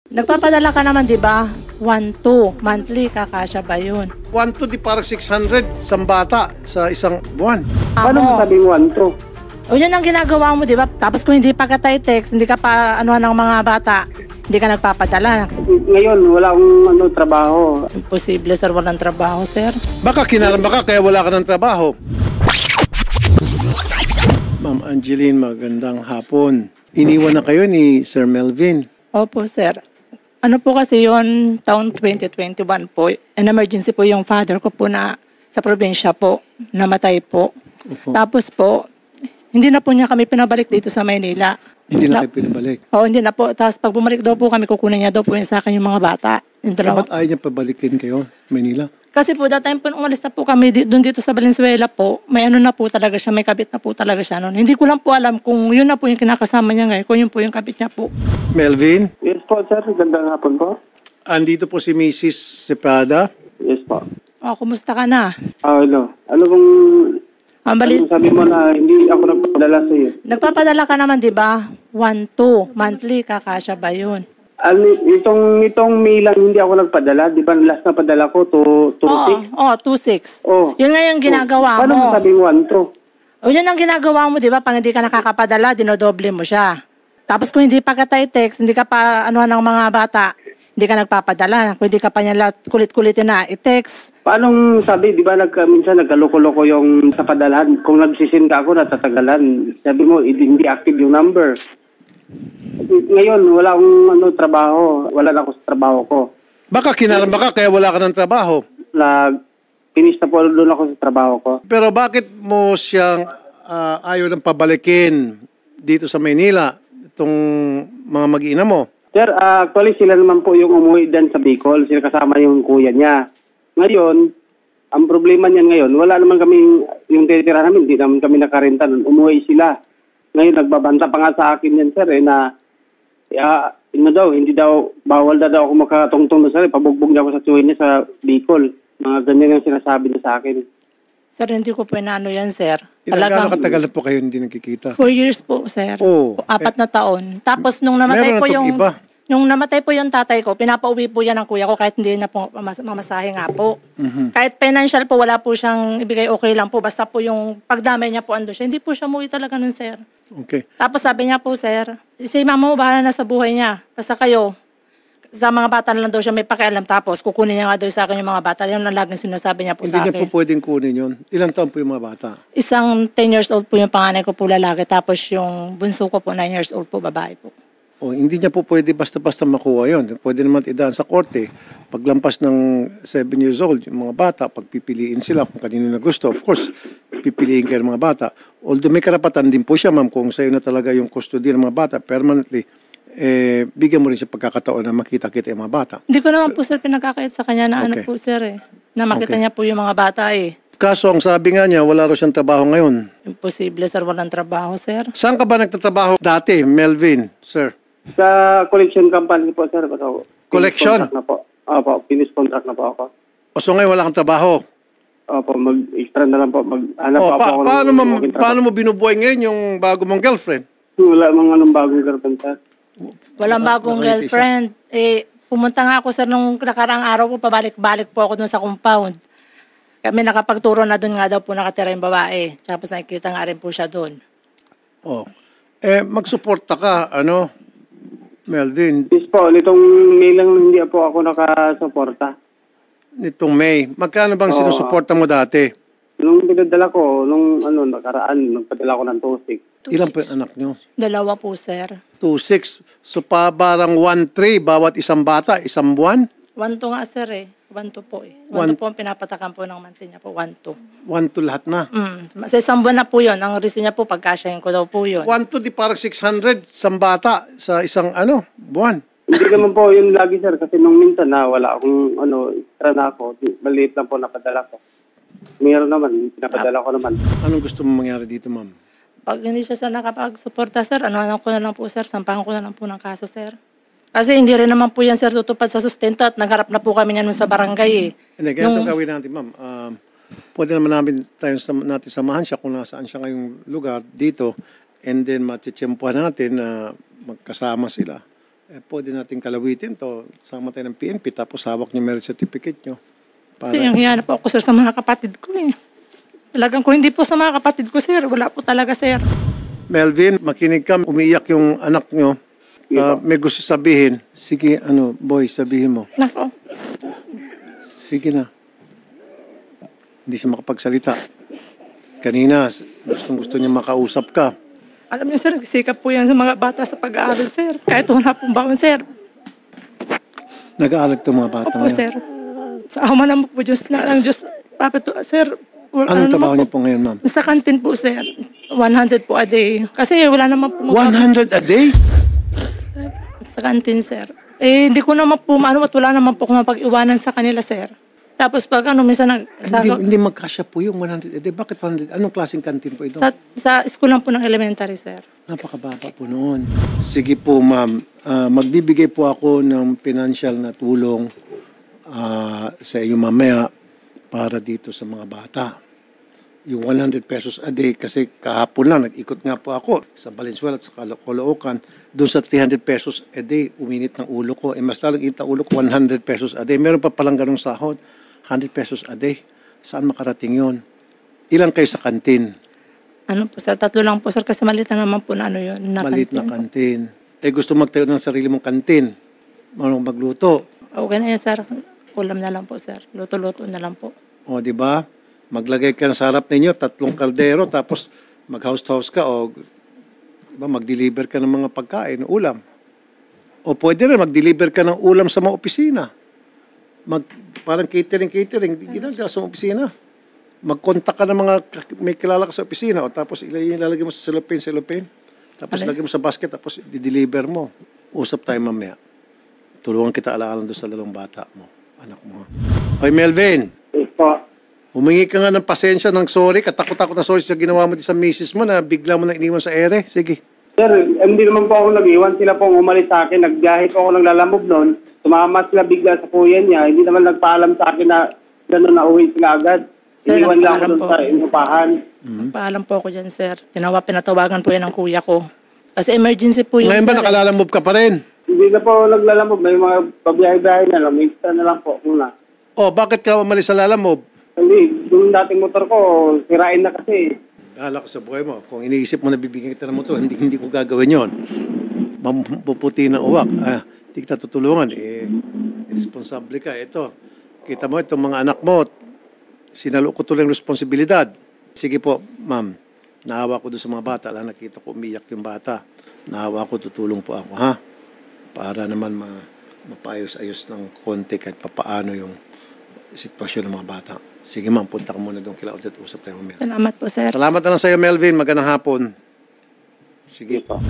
Nagpapadala ka naman, di ba? 1-2. Monthly, kakasya ba yun? 1 to di parang 600 isang bata sa isang buwan. Paano mo sabing 1 to? O yun ang ginagawa mo, di ba? Tapos kung hindi pa ka text, hindi ka pa ng mga bata, hindi ka nagpapadala. Ngayon, wala akong trabaho. Imposible, sir. Walang trabaho, sir. Baka kinaramba ka kaya wala ka ng trabaho. Ma'am Angeline, magandang hapon. Iniwan na kayo ni Sir Melvin. Opo, sir. Ano po kasi yun, taon 2021 po, an emergency po yung father ko po na sa probinsya po, namatay po. Opo. Tapos po, hindi na po niya kami pinabalik dito sa Maynila. Hindi na kayo pinabalik. Oo, hindi na po. Tapos pag bumalik daw po kami, kukunin niya daw po yung sa akin yung mga bata. Yung dalawa. Ba't ayaw niya pabalikin kayo, Manila? Kasi po, that time po, nung umalis na po kami doon dito sa Valenzuela po, may ano na po talaga siya, may kabit na po talaga siya noon. Hindi ko lang po alam kung yun na po yung kinakasama niya ngayon, kung yun po yung kabit niya po. Melvin, Yes po, sir. Gandang hapon po. andito po si Mrs. Cepeda. Yes po. Oh, kumusta ka na? Hello. Ano bang Bali, sabi mo na hindi ako nagpadala sa iyo? nagpapadala ka naman, di ba? 1-2. Monthly, kakasya ba yun? Itong May lang hindi ako nagpadala. Di ba last na padala ko to 6? Oo, 2-6. Oh. Yun nga yung ginagawa Paano mo mo. sabing 1 to? O yun ang ginagawa mo, di ba? Pag hindi ka nakakapadala, dinodoble mo siya. Tapos kung hindi pa ka text, hindi ka pa ng mga bata, hindi ka nagpapadala. Kung hindi ka pa niya kulit-kulitin na i-text. Paano sabi, di ba minsan nagkaloko-loko yung sa padalahan? Kung nagsisin ka ako, natatagalan. Sabi mo, hindi active yung number. Ngayon, wala akong trabaho. Wala na ako sa trabaho ko. Baka kinaramba ka kaya wala ka ng trabaho. Finish na po doon ako sa trabaho ko. Pero bakit mo siyang ayaw ng pabalikin dito sa Maynila, itong mga mag-ina mo? Sir, actually sila naman po yung umuwi dyan sa Bicol. Sila kasama yung kuya niya. Ngayon, ang problema niyan ngayon, wala naman kami, yung titira namin, hindi naman kami nakarenta nun. Umuwi sila. Ngayon, nagbabanta pa nga sa akin yan, sir, hindi daw, bawal na daw ako makatungtong na, sir. Pabugbog niya ako sa tuwin niya sa Bicol. Mga ganyan ang sinasabi niya sa akin. Sir, hindi ko po inaano yan, sir. Gaano katagal na po kayo hindi nakikita? 4 years po, sir. Oh, 4 na taon. Tapos nung namatay meron po na tong yung... iba. Nung namatay po yung tatay ko, pinapauwi po yan ng kuya ko kahit hindi na po mamasahe nga po. Kahit financial po, wala po siyang ibigay, okay lang po. Basta po yung pagdamay niya po ando siya. Hindi po siya muwi talaga nun, sir. Okay. Tapos sabi niya po, sir, si mama mo bahala na sa buhay niya. Basta kayo, sa mga bata na lang daw siya may pakialam. Tapos kukunin niya nga daw sa akin yung mga bata. Yan ang laging sinasabi niya po Hindi sa niya akin. po pwedeng kunin yun. Ilang taon po yung mga bata? Isang 10 years old po yung panganay ko po lalaki. Tapos yung bunso ko po 9 years old po babae po. O, hindi niya po pwede basta-basta makuha yon. Pwede naman idaan sa korte. Paglampas ng 7 years old, yung mga bata, pagpipiliin sila kung kanino na gusto. Of course, pipiliin kayo ng mga bata. Although may karapatan din po siya, ma'am, kung sa'yo na talaga yung custody ng mga bata, permanently, bigyan mo rin siya pagkakataon na makita-kita yung mga bata. Hindi ko naman po, sir, pinagkakait sa kanya na ano Okay. po, sir, na makita Okay. niya po yung mga bata eh. Kaso, ang sabi nga niya, wala raw siyang trabaho ngayon. Imposible, sir, walang trabaho, sir. Saan ka ba nagtatrabaho dati, Melvin, sir? Sa collection company po, sir. Collection? Finish contract na po. Opo, finish contract na po ako. O so ngayon wala kang trabaho? Opo, mag-extra na lang po. Mag-hanap O, po ako. paano mo binubuhay ngayon yung bago mong girlfriend? Wala mga bagong girlfriend, sir. Walang bagong girlfriend. Pumunta nga ako, sir, nung nakaraang araw po, pabalik-balik po ako dun sa compound. Kami nakapagturo na dun nga daw po nakatira yung babae. Tapos nakikita nga rin po siya dun. O, magsuporta ka, Melvin, Yes po, nitong May lang hindi po ako nakasuporta. nitong May. Magkano bang sinusuporta mo dati? Nung pinadala ko, nakaraan, nagpadala ko ng 2.6. Ilan po yung anak nyo? 2 po, sir. 2.6. So, parang 1.3 bawat isang bata, isang buwan? 1-2 nga, sir, eh. 1-2 po, eh. 1-2 po ang pinapatakan po ng monthly niya po, 1-2. 1 to lahat na. Sa isang buwan na po yun. Ang reason niya po, pagkasyahin ko daw po yun. 1 to di parang 600 isang bata sa isang buwan. Hindi naman po yun lagi, sir, kasi nung minsan na wala akong extra na ako, maliit lang po napadala ko. Meron naman, pinapadala ko naman. Anong gusto mo mangyari dito, ma'am? Pag hindi siya nakapag-suporta, sir, ano ko na lang po, sir, sampahan ko na lang po ng kaso, sir. Kasi hindi rin naman po yan, sir, tutupad sa sustento at nagharap na po kami niyan sa barangay, eh. Hindi, ganito gawin natin, ma'am. Pwede naman natin samahan siya kung nasaan siya ngayong lugar dito and then matitsyempuhan natin na magkasama sila. pwede natin kalawitin to. Sama tayo ng PNP, tapos hawak niyo marriage certificate niyo. Para, Kasi yung hiya na po ako, sir, sa mga kapatid ko eh. Talagang kung hindi po sa mga kapatid ko, sir, wala po talaga, sir. Melvin, makinig ka, umiiyak yung anak niyo. May gusto sabihin. Sige, boy, sabihin mo. Nako. Sige na. Hindi siya makapagsalita. Kanina, gusto niya makausap ka. Alam niyo, sir, sikap po yan sa mga bata sa pag-aaral, sir. Kahit wala pong baon, sir. Nag-aaral itong mga bata Opo, ngayon. sir. Sa ama naman po, Diyos na lang, Diyos. Papato, sir. Anong trabaho niyo po ngayon, ma'am? Sa kantin po, sir. 100 po a day. Kasi wala naman po 100 a day? sa kantin, sir. Hindi ko naman po, at wala naman po kung mapag-iwanan sa kanila, sir. Tapos pag minsan Hindi magkasya po yung 100 a day. Bakit 100? Anong klaseng kantin po ito? sa school lang po ng elementary, sir. Napakababa po noon. Sige po, ma'am. Magbibigay po ako ng financial na tulong sa iyo mamaya para dito sa mga bata. Yung 100 pesos a day, kasi kahapon lang, nag-ikot nga po ako sa Valenzuela at sa Caloocan. Doon sa 300 pesos a day, uminit ng ulo ko. Mas talagang init ng ulo ko, 100 pesos a day. Meron pa palang ganong sahod, 100 pesos a day. Saan makarating yon? Ilang kayo sa kantin? Po, sir, 3 lang po, sir, kasi maliit na naman po na yun. Maliit na kantin. Gusto magtayo ng sarili mong kantin. Marunong magluto. Okay na yun, sir. Ulam na lang po, sir. Luto-luto na lang po. O, di ba? Maglagay ka sa harap ninyo, 3 kaldero, tapos mag-house-to-house ka o diba, mag-deliver ka ng mga pagkain, ulam. O pwede rin, mag-deliver ka ng ulam sa mga opisina. Parang catering, ginagawa sa mga opisina. Mag-contact ka ng mga may kilala ka sa opisina o tapos ilalagay mo sa cellophane. Tapos lagay mo sa basket, tapos di-deliver mo. Usap tayo mamaya. Tulungan kita alaalan doon sa lalong bata mo, anak mo. Hoy, Melvin! Po. Humingi ka nga ng pasensya, ng sorry, katakot-takot na sorry sa ginawa mo din sa misis mo na bigla mo na iniwan sa ere. Sige. Sir, hindi naman po ako nag-iwan. Sila po umalis sa akin. Nagbiyahe po ako naglalamog noon. Tumama sila bigla sa kuya niya. Hindi naman nagpaalam sa akin na gano'n na uwi sila agad. Sir, Iniwan lang ako nagpaalam doon po. sa inupahan. Paalam po ako dyan, sir. Pinatawagan po yan ng kuya ko. Kasi emergency po yun, Ngayon ba sir. nakalalamove ka pa rin? Hindi na po naglalamog. May mga pabiyahe-biyahe na lang. May isa na lang po muna. O, bakit ka umalis sa lalamove? Hindi, yung dating motor ko, sirain na kasi. Bahala ka sa buhay mo. Kung iniisip mo na bibigyan kita ng motor, hindi ko gagawin yon. Mapuputi ng uwak. Hindi kita tutulungan. Irresponsable ka. Ito, kita mo, itong mga anak mo, sinalo ko tuloy ang responsibilidad. Sige po, ma'am. Naawa ko doon sa mga bata. Alam, nakita ko umiyak yung bata. Naawa ko, tutulong po ako, ha? Para naman mapayos-ayos ng konti kahit papaano yung sitwasyon ng mga bata. Sige ma'am, punta ka muna doon kila Odette. Usap tayo mamaya. Salamat po, sir. Salamat na lang sa iyo, Melvin. Magandang hapon. Sige. Ito.